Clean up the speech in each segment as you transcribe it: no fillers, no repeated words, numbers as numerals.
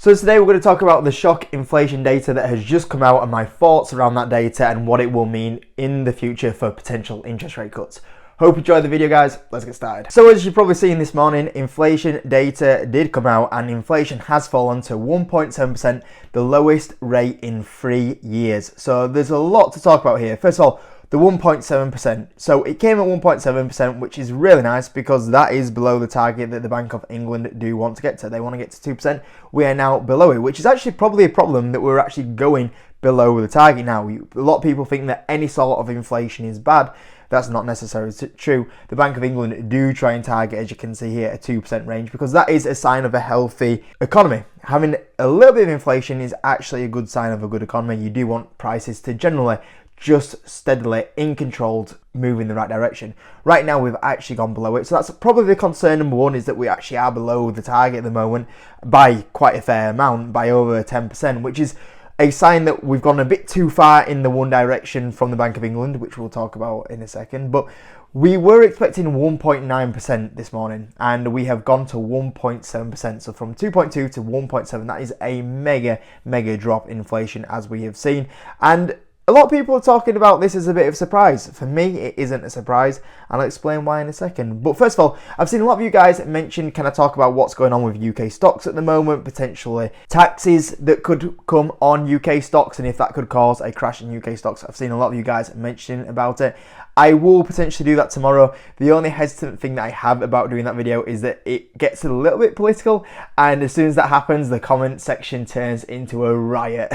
So today we're going to talk about the shock inflation data that has just come out and my thoughts around that data and what it will mean in the future for potential interest rate cuts. Hope you enjoyed the video, guys. Let's get started. So as you've probably seen this morning, inflation data did come out and inflation has fallen to 1.7%, the lowest rate in 3 years. So there's a lot to talk about here. First of all, the 1.7%. So it came at 1.7%, which is really nice because that is below the target that the Bank of England do want to get to. They want to get to 2%. We are now below it, which is actually probably a problem that we're actually going below the target now. A lot of people think that any sort of inflation is bad. That's not necessarily true. The Bank of England do try and target, as you can see here, a 2% range because that is a sign of a healthy economy. Having a little bit of inflation is actually a good sign of a good economy. You do want prices to generally just steadily, in controlled, move in the right direction. Right now we've actually gone below it, so that's probably the concern number one, is that we actually are below the target at the moment by quite a fair amount, by over 10%, which is a sign that we've gone a bit too far in the one direction from the Bank of England, which we'll talk about in a second. But we were expecting 1.9% this morning and we have gone to 1.7%. So from 2.2 to 1.7, that is a mega drop in inflation, as we have seen. And a lot of people are talking about this as a bit of a surprise. For me, it isn't a surprise, and I'll explain why in a second. But first of all, I've seen a lot of you guys mention, can I talk about what's going on with UK stocks at the moment, potentially taxes that could come on UK stocks, and if that could cause a crash in UK stocks. I've seen a lot of you guys mentioning about it. I will potentially do that tomorrow. The only hesitant thing that I have about doing that video is that it gets a little bit political, and as soon as that happens, the comment section turns into a riot.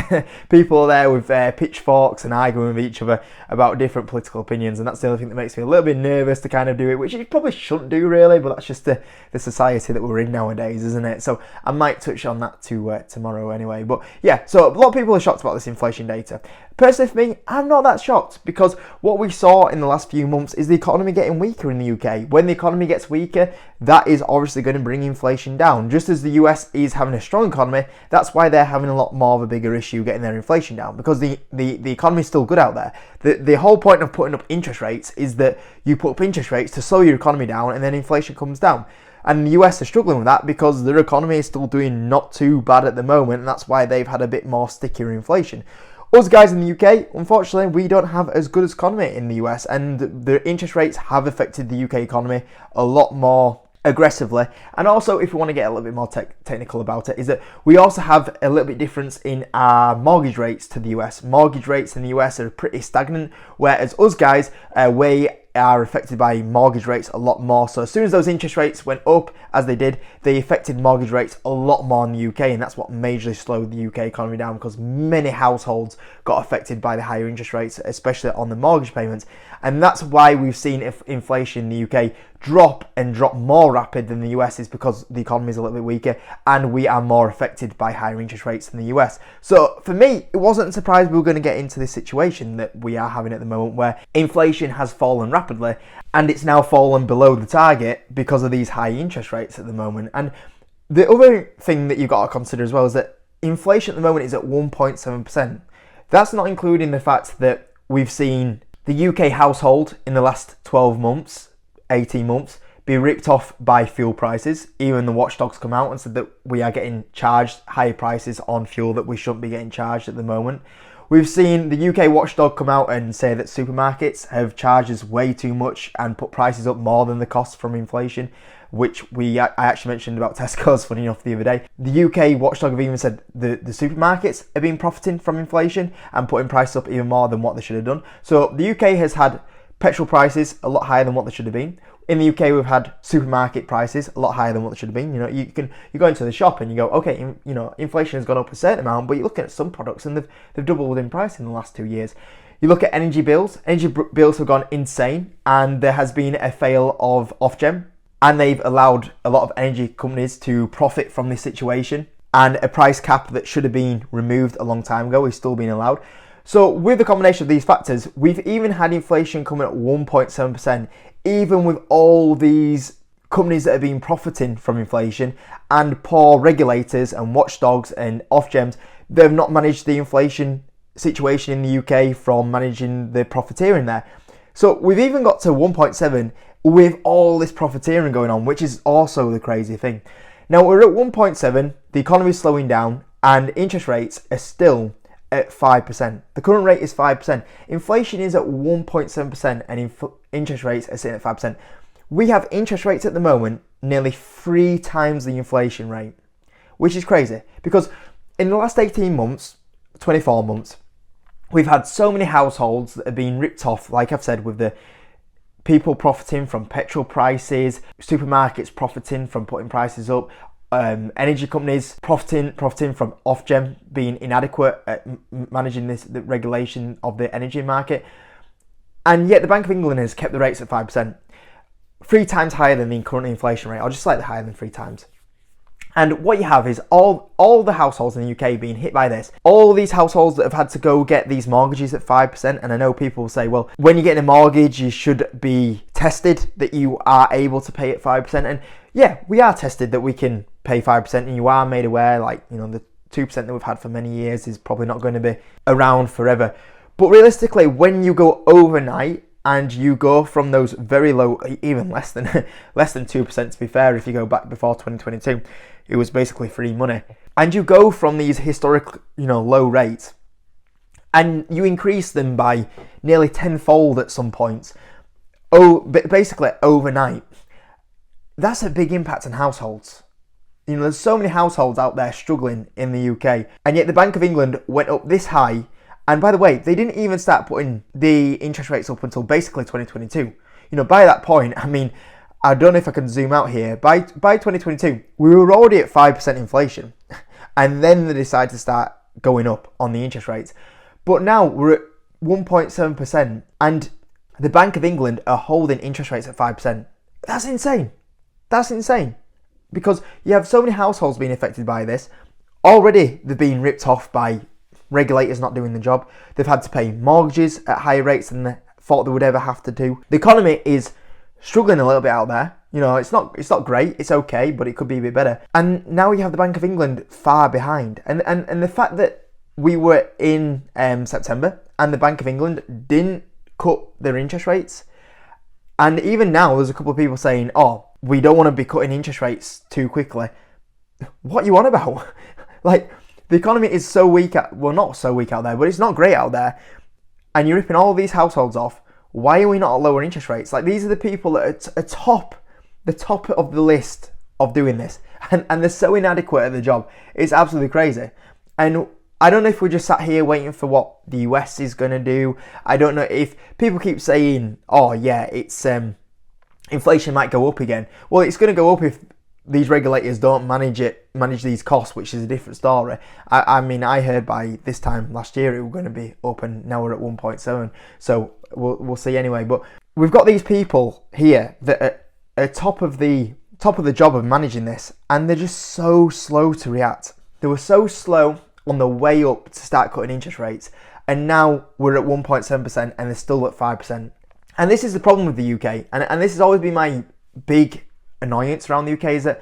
People are there with pitchforks and arguing with each other about different political opinions, and that's the only thing that makes me a little bit nervous to kind of do it, which you probably shouldn't do really, but that's just the society that we're in nowadays, isn't it? So I might touch on that tomorrow anyway. But yeah, so a lot of people are shocked about this inflation data. Personally for me, I'm not that shocked, because what we saw in the last few months is the economy getting weaker in the UK. When the economy gets weaker, that is obviously going to bring inflation down. Just as the US is having a strong economy, that's why they're having a lot more of a bigger issue getting their inflation down, because the economy is still good out there. The whole point of putting up interest rates is that you put up interest rates to slow your economy down and then inflation comes down. And the US are struggling with that because their economy is still doing not too bad at the moment, and that's why they've had a bit more stickier inflation. Us guys in the UK, unfortunately, we don't have as good an economy in the US, and the interest rates have affected the UK economy a lot more aggressively. And also, if we want to get a little bit more technical about it, is that we also have a little bit difference in our mortgage rates to the US. Mortgage rates in the US are pretty stagnant, whereas us guys, we are affected by mortgage rates a lot more. So as soon as those interest rates went up, as they did, they affected mortgage rates a lot more in the UK, and that's what majorly slowed the UK economy down, because many households got affected by the higher interest rates, especially on the mortgage payments. And that's why we've seen inflation in the UK drop more rapid than the US, is because the economy is a little bit weaker and we are more affected by higher interest rates than the US. So for me, it wasn't a surprise we were going to get into this situation that we are having at the moment, where inflation has fallen rapidly and it's now fallen below the target because of these high interest rates at the moment. And the other thing that you've got to consider as well is that inflation at the moment is at 1.7%. That's not including the fact that we've seen the UK household in the last 12 months, 18 months, be ripped off by fuel prices. Even the watchdogs come out and said that we are getting charged higher prices on fuel that we shouldn't be getting charged at the moment. We've seen the UK watchdog come out and say that supermarkets have charged us way too much and put prices up more than the cost from inflation, which I actually mentioned about Tesco's, funny enough, the other day. The UK watchdog have even said the supermarkets have been profiting from inflation and putting prices up even more than what they should have done. So the UK has had petrol prices a lot higher than what they should have been. In the UK, we've had supermarket prices a lot higher than what they should have been. You know, you go into the shop and you go, okay, inflation has gone up a certain amount, but you look at some products and they've doubled in price in the last 2 years. You look at energy bills. Energy bills have gone insane, and there has been a fail of Ofgem, and they've allowed a lot of energy companies to profit from this situation. And a price cap that should have been removed a long time ago is still being allowed. So with the combination of these factors, we've even had inflation coming at 1.7%, even with all these companies that have been profiting from inflation, and poor regulators and watchdogs and Ofgems. They've not managed the inflation situation in the UK from managing the profiteering there. So we've even got to 1.7 with all this profiteering going on, which is also the crazy thing. Now we're at 1.7, the economy is slowing down, and interest rates are still at 5%. The current rate is 5%. Inflation is at 1.7% and interest rates are sitting at 5%. We have interest rates at the moment nearly 3 times the inflation rate, which is crazy because in the last 18 months, 24 months, we've had so many households that have been ripped off, like I've said, with the people profiting from petrol prices, supermarkets profiting from putting prices up, energy companies profiting from Ofgem being inadequate at managing the regulation of the energy market. And yet the Bank of England has kept the rates at 5%, 3 times higher than the current inflation rate, or just slightly higher than 3 times. And what you have is all the households in the UK being hit by this. All these households that have had to go get these mortgages at 5%. And I know people will say, well, when you're getting a mortgage, you should be tested that you are able to pay at 5%. And yeah, we are tested that we can pay 5%. And you are made aware, like, you know, the 2% that we've had for many years is probably not going to be around forever. But realistically, when you go overnight, and you go from those very low, even less than 2% to be fair, if you go back before 2022, it was basically free money. And you go from these historic, low rates, and you increase them by nearly tenfold at some points. Basically overnight. That's a big impact on households. There's so many households out there struggling in the UK, and yet the Bank of England went up this high. And by the way, they didn't even start putting the interest rates up until basically 2022. By that point, I mean, I don't know if I can zoom out here. By 2022, we were already at 5% inflation. And then they decided to start going up on the interest rates. But now we're at 1.7%. And the Bank of England are holding interest rates at 5%. That's insane. That's insane. Because you have so many households being affected by this. Already they're being ripped off by regulators not doing the job. They've had to pay mortgages at higher rates than they thought they would ever have to do. The economy is struggling a little bit out there. It's not great. It's okay, but it could be a bit better. And now you have the Bank of England far behind. And the fact that we were in September and the Bank of England didn't cut their interest rates. And even now, there's a couple of people saying, oh, we don't want to be cutting interest rates too quickly. What are you on about? Like, the economy is so weak, not so weak out there, but it's not great out there. And you're ripping all these households off. Why are we not at lower interest rates? Like, these are the people that are the top of the list of doing this. And they're so inadequate at the job. It's absolutely crazy. And I don't know if we're just sat here waiting for what the US is going to do. I don't know if people keep saying, oh yeah, it's inflation might go up again. Well, it's going to go up if these regulators don't manage these costs, which is a different story. I mean, I heard by this time last year it was going to be up, and now we're at 1.7. So we'll see anyway. But we've got these people here that are top of the job of managing this, and they're just so slow to react. They were so slow on the way up to start cutting interest rates, and now we're at 1.7% and they're still at 5%. And this is the problem with the UK, and this has always been my big annoyance around the UK, is that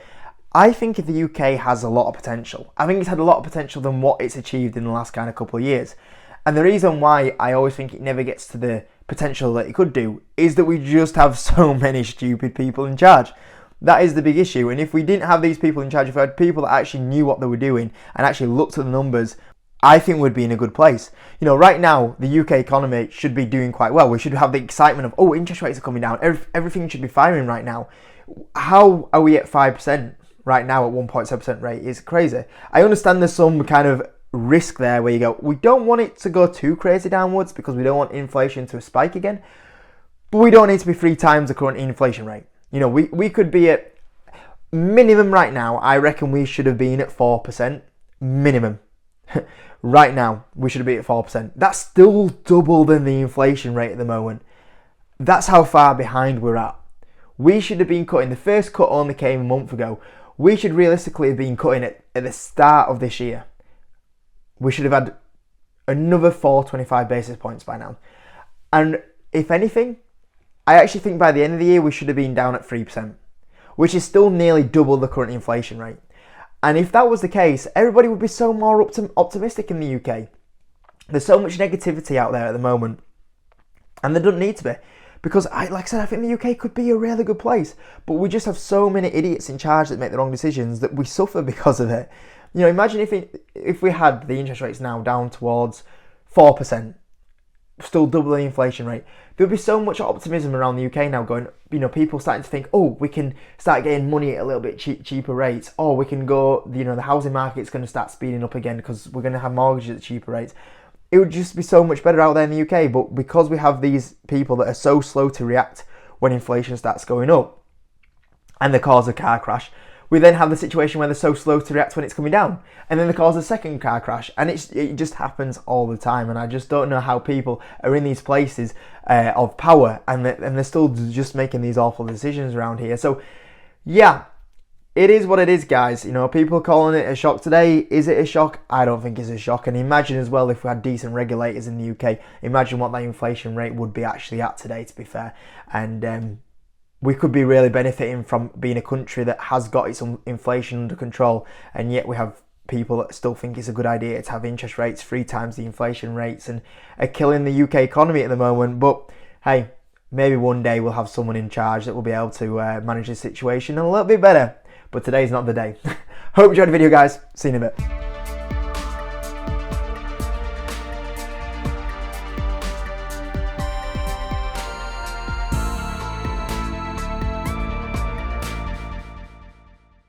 I think if the UK has a lot of potential. I think it's had a lot of potential than what it's achieved in the last kind of couple of years. And the reason why I always think it never gets to the potential that it could do is that we just have so many stupid people in charge. That is the big issue. And if we didn't have these people in charge, if we had people that actually knew what they were doing and actually looked at the numbers, I think we'd be in a good place. Right now, the UK economy should be doing quite well. We should have the excitement of, oh, interest rates are coming down. Everything should be firing right now. How are we at 5% right now at 1.7% rate? It's crazy. I understand there's some kind of risk there where you go, we don't want it to go too crazy downwards because we don't want inflation to spike again, but we don't need to be 3 times the current inflation rate. We could be at minimum right now. I reckon we should have been at 4% minimum. Right now, we should be at 4%. That's still double than the inflation rate at the moment. That's how far behind we're at. We should have been cutting. The first cut only came a month ago. We should realistically have been cutting it at the start of this year. We should have had another 425 basis points by now. And if anything, I actually think by the end of the year, we should have been down at 3%, which is still nearly double the current inflation rate. And if that was the case, everybody would be so more optimistic in the UK. There's so much negativity out there at the moment, and there doesn't need to be. Because like I said, I think the UK could be a really good place, but we just have so many idiots in charge that make the wrong decisions that we suffer because of it. You know, imagine if we had the interest rates now down towards 4%, still double the inflation rate. There'll be so much optimism around the UK now going, you know, people starting to think, oh, we can start getting money at a little bit cheaper rates. Oh, we can go, you know, the housing market's going to start speeding up again because we're going to have mortgages at cheaper rates. It would just be so much better out there in the UK. But because we have these people that are so slow to react when inflation starts going up and they cause a car crash, we then have the situation where they're so slow to react when it's coming down, and then they cause a second car crash, and it just happens all the time. And I just don't know how people are in these places of power and they're still just making these awful decisions around here. So yeah, it is what it is, guys. You know, people calling it a shock today. Is it a shock? I don't think it's a shock. And imagine as well if we had decent regulators in the UK. Imagine what that inflation rate would be actually at today, to be fair. And we could be really benefiting from being a country that has got its inflation under control, and yet we have people that still think it's a good idea to have interest rates 3 times the inflation rates and are killing the UK economy at the moment. But hey, maybe one day we'll have someone in charge that will be able to manage the situation a little bit better. But today's not the day. Hope you enjoyed the video, guys. See you in a bit.